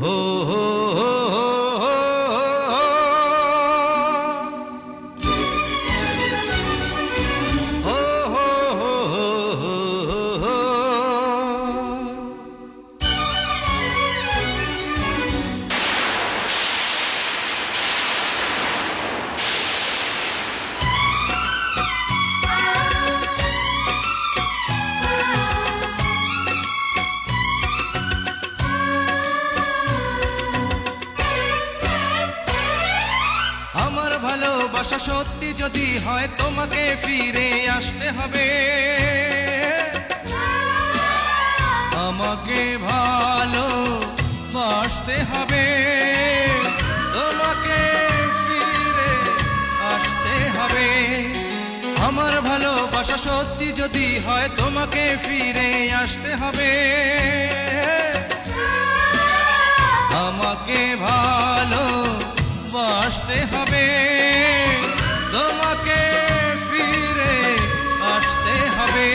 হো হো হো হো হো হো হো। আমার ভালোবাসা সত্যি যদি হয় তোমাকে ফিরে আসতে হবে, আমাকে ভালোবাসতে হবে, তোমাকে ফিরে আসতে হবে। আমার ভালোবাসা সত্যি যদি হয় তোমাকে ফিরে আসতে হবে, আমাকে ভালোবাসতে হবে, তোমাকে ফিরে আসতে হবে।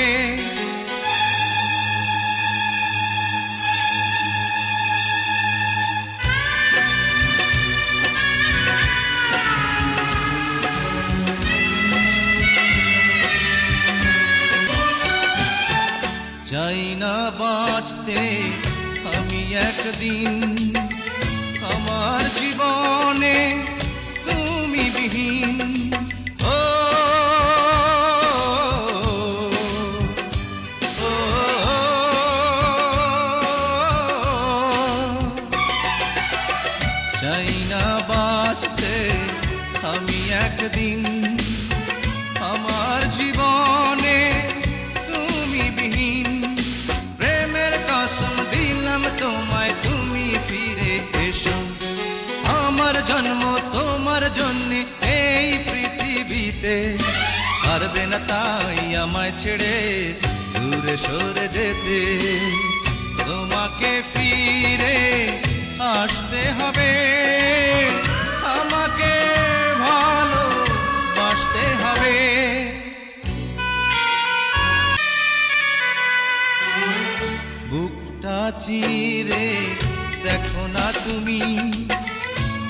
চাই না বাঁচতে আমি একদিন, আমার জীবনে তুমি বিহীন। ও ও, চাই না বাঁচতে আমি একদিন, আমার জীবনে তুমি বিহীন। প্রেমের কসম দিলাম তোমায়, তুমি ফিরে এসো। আমার জন্ম তোমার জন্য এই পৃথিবীতে, পারবে না তাই আমায় ছেড়ে দূরে সরে যেতে। তোমাকে ফিরে আসতে হবে, আমাকে ভালোবাসতে হবে। বুকটা চিরে দেখো না তুমি,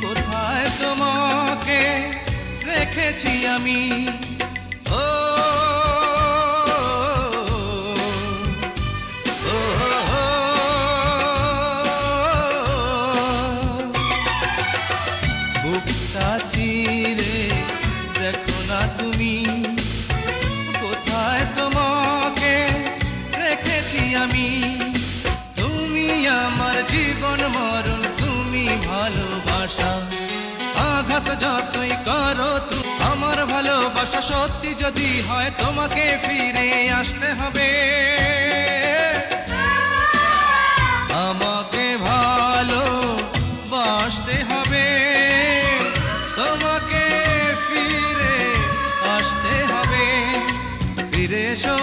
কোথায় তোমাকে রেখেছি আমি। ও ও, বুকটা চিরে দেখো না তুমি, কোথায় তোমাকে রেখেছি আমি। তুমি আমার জীবন মরণ, তুমি ভালোবাসা। আঘাত যতই করো তুমি, আমার ভালোবাসা সত্যি যদি হয় তোমাকে ফিরে আসতে হবে, আমাকে ভালোবাসতে হবে, তোমাকে ফিরে আসতে হবে। ফিরে এসো।